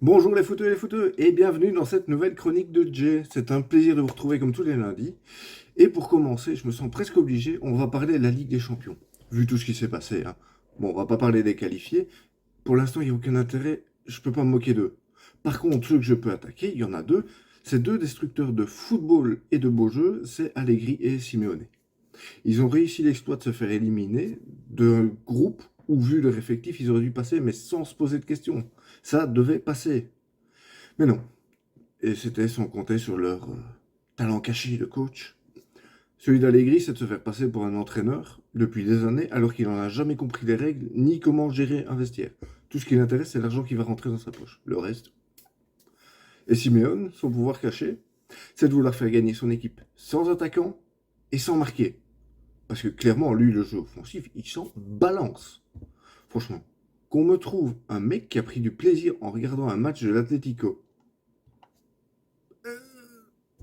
Bonjour les footeux et bienvenue dans cette nouvelle chronique de Jay. C'est un plaisir de vous retrouver comme tous les lundis. Et pour commencer, je me sens presque obligé, on va parler de la Ligue des Champions. Vu tout ce qui s'est passé, hein. Bon, on va pas parler des qualifiés. Pour l'instant, il n'y a aucun intérêt, je peux pas me moquer d'eux. Par contre, ceux que je peux attaquer, il y en a deux. Ces deux destructeurs de football et de beaux jeux, c'est Allegri et Simeone. Ils ont réussi l'exploit de se faire éliminer d'un groupe où, vu leur effectif, ils auraient dû passer, mais sans se poser de questions. Ça devait passer. Mais non. Et c'était sans compter sur leur talent caché de coach. Celui d'Allegri, c'est de se faire passer pour un entraîneur depuis des années, alors qu'il n'en a jamais compris les règles, ni comment gérer un vestiaire. Tout ce qui l'intéresse, c'est l'argent qui va rentrer dans sa poche. Le reste. Et Simeone, son pouvoir caché, c'est de vouloir faire gagner son équipe sans attaquant et sans marquer. Parce que clairement, lui, le jeu offensif, il s'en balance. Franchement, qu'on me trouve un mec qui a pris du plaisir en regardant un match de l'Atlético.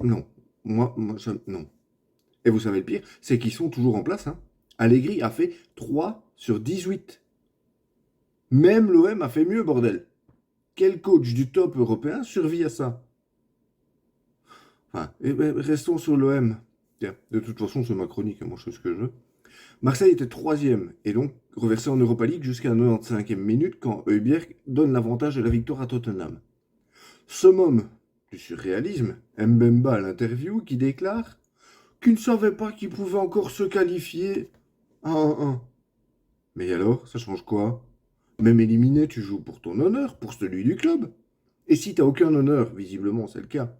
Non. Non. Et vous savez le pire, c'est qu'ils sont toujours en place, hein. Allegri a fait 3 sur 18. Même l'OM a fait mieux, bordel. Quel coach du top européen survit à ça? Enfin, restons sur l'OM. Tiens, de toute façon, c'est ma chronique, hein, moi je fais ce que je veux. Marseille était troisième et donc reversé en Europa League jusqu'à la 95e minute quand Højbjerg donne l'avantage de la victoire à Tottenham. Summum du surréalisme, Mbemba à l'interview qui déclare qu'il ne savait pas qu'il pouvait encore se qualifier à 1-1. Mais alors, ça change quoi? Même éliminé, tu joues pour ton honneur, pour celui du club. Et si t'as aucun honneur, visiblement c'est le cas,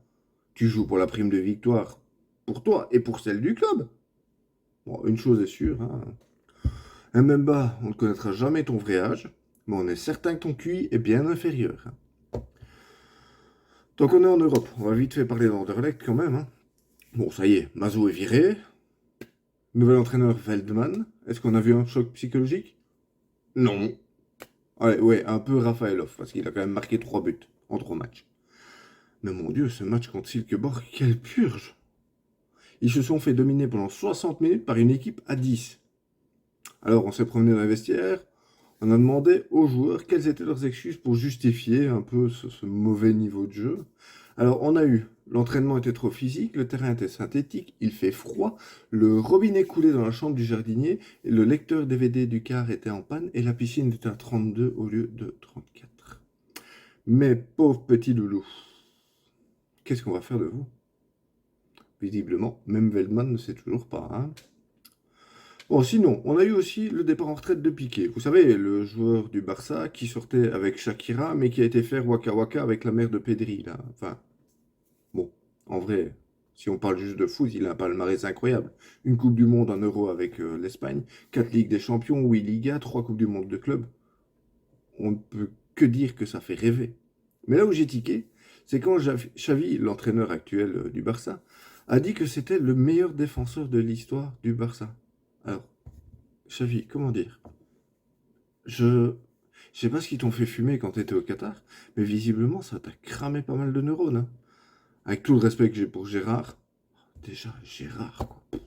tu joues pour la prime de victoire, pour toi et pour celle du club. Bon, une chose est sûre, hein. Mbemba, on ne connaîtra jamais ton vrai âge, mais on est certain que ton QI est bien inférieur, hein. Tant qu'on est en Europe, on va vite fait parler d'Anderlecht quand même, hein. Bon, ça y est, Mazou est viré. Nouvel entraîneur Veldman. Est-ce qu'on a vu un choc psychologique? Non. Ouais, un peu Rafaelov, parce qu'il a quand même marqué 3 buts en 3 matchs. Mais mon Dieu, ce match contre Silkeborg, quelle purge! Ils se sont fait dominer pendant 60 minutes par une équipe à 10. Alors on s'est promené dans les vestiaires, on a demandé aux joueurs quelles étaient leurs excuses pour justifier un peu ce mauvais niveau de jeu. Alors on a eu, l'entraînement était trop physique, le terrain était synthétique, il fait froid, le robinet coulait dans la chambre du jardinier, et le lecteur DVD du car était en panne, et la piscine était à 32 au lieu de 34. Mais pauvre petit loulou, qu'est-ce qu'on va faire de vous? Visiblement, même Veldman ne sait toujours pas, hein. Bon, sinon, on a eu aussi le départ en retraite de Piqué. Vous savez, le joueur du Barça qui sortait avec Shakira, mais qui a été faire Waka Waka avec la mère de Pedri, là. Enfin, bon, en vrai, si on parle juste de foot, il a un palmarès incroyable. Une Coupe du Monde, un Euro avec l'Espagne, 4 Ligues des Champions, 8 Ligas, 3 Coupes du Monde de club. On ne peut que dire que ça fait rêver. Mais là où j'ai tiqué, c'est quand Xavi, l'entraîneur actuel du Barça, a dit que c'était le meilleur défenseur de l'histoire du Barça. Alors, Xavi, comment dire? Je je sais pas ce qu'ils t'ont fait fumer quand t'étais au Qatar, mais visiblement ça t'a cramé pas mal de neurones, hein. Avec tout le respect que j'ai pour Gérard, déjà Gérard, quoi.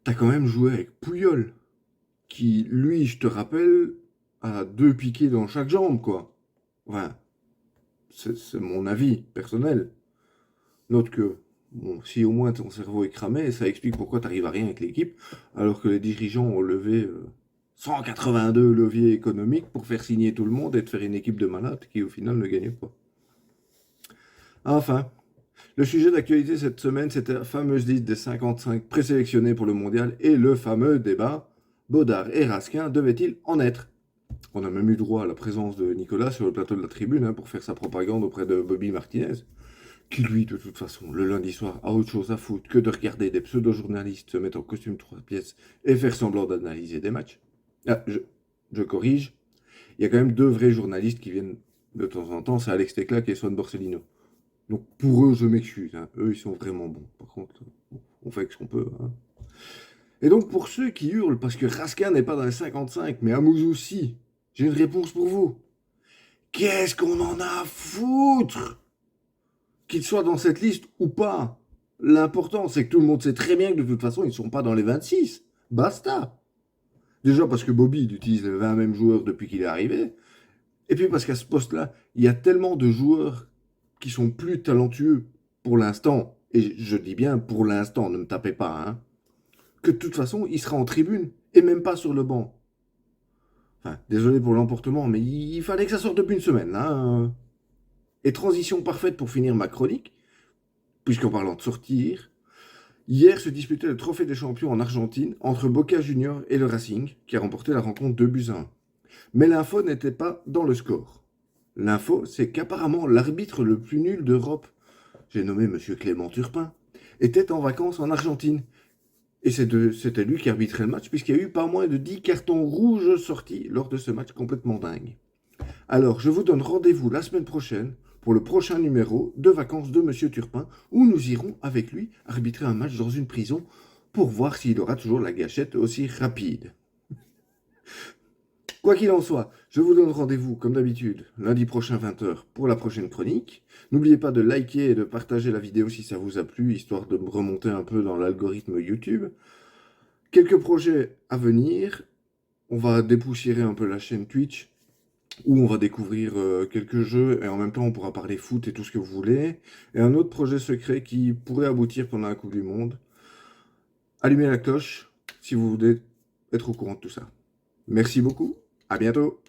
T'as quand même joué avec Pouyol, qui, lui, je te rappelle, a 2 piquets dans chaque jambe, quoi. Enfin, c'est mon avis personnel. Note que, bon, si au moins ton cerveau est cramé, ça explique pourquoi t'arrives à rien avec l'équipe, alors que les dirigeants ont levé 182 leviers économiques pour faire signer tout le monde et de faire une équipe de malades qui au final ne gagne pas. Enfin, le sujet d'actualité cette semaine, c'était la fameuse liste des 55 présélectionnés pour le mondial et le fameux débat Baudard et Raskin devaient-ils en être? On a même eu droit à la présence de Nicolas sur le plateau de la tribune, hein, pour faire sa propagande auprès de Bobby Martinez, qui lui, de toute façon, le lundi soir, a autre chose à foutre que de regarder des pseudo-journalistes se mettre en costume 3 pièces et faire semblant d'analyser des matchs. Ah, je corrige, il y a quand même 2 vrais journalistes qui viennent de temps en temps, c'est Alex Teclac et Swan Borsellino. Donc pour eux, je m'excuse, hein. Eux, ils sont vraiment bons. Par contre, on fait ce qu'on peut, hein. Et donc pour ceux qui hurlent parce que Raskin n'est pas dans les 55, mais Amouzou si, j'ai une réponse pour vous. Qu'est-ce qu'on en a à foutre qu'il soit dans cette liste ou pas? L'important, c'est que tout le monde sait très bien que de toute façon, ils ne sont pas dans les 26. Basta. Déjà parce que Bobby, il utilise les 20 mêmes joueurs depuis qu'il est arrivé. Et puis parce qu'à ce poste-là, il y a tellement de joueurs qui sont plus talentueux pour l'instant, et je dis bien pour l'instant, ne me tapez pas, hein, que de toute façon, il sera en tribune, et même pas sur le banc. Enfin, désolé pour l'emportement, mais il fallait que ça sorte depuis une semaine, là, hein. Et transition parfaite pour finir ma chronique, puisqu'en parlant de sortir, hier se disputait le trophée des champions en Argentine entre Boca Juniors et le Racing, qui a remporté la rencontre 2-1. Mais l'info n'était pas dans le score. L'info, c'est qu'apparemment l'arbitre le plus nul d'Europe, j'ai nommé Monsieur Clément Turpin, était en vacances en Argentine. Et c'était lui qui arbitrait le match, puisqu'il y a eu pas moins de 10 cartons rouges sortis lors de ce match complètement dingue. Alors, je vous donne rendez-vous la semaine prochaine pour le prochain numéro de Vacances de Monsieur Turpin, où nous irons avec lui arbitrer un match dans une prison pour voir s'il aura toujours la gâchette aussi rapide. Quoi qu'il en soit, je vous donne rendez-vous, comme d'habitude, lundi prochain 20h pour la prochaine chronique. N'oubliez pas de liker et de partager la vidéo si ça vous a plu, histoire de me remonter un peu dans l'algorithme YouTube. Quelques projets à venir. On va dépoussiérer un peu la chaîne Twitch, où on va découvrir quelques jeux, et en même temps on pourra parler foot et tout ce que vous voulez. Et un autre projet secret qui pourrait aboutir pendant la Coupe du Monde. Allumez la cloche si vous voulez être au courant de tout ça. Merci beaucoup, à bientôt.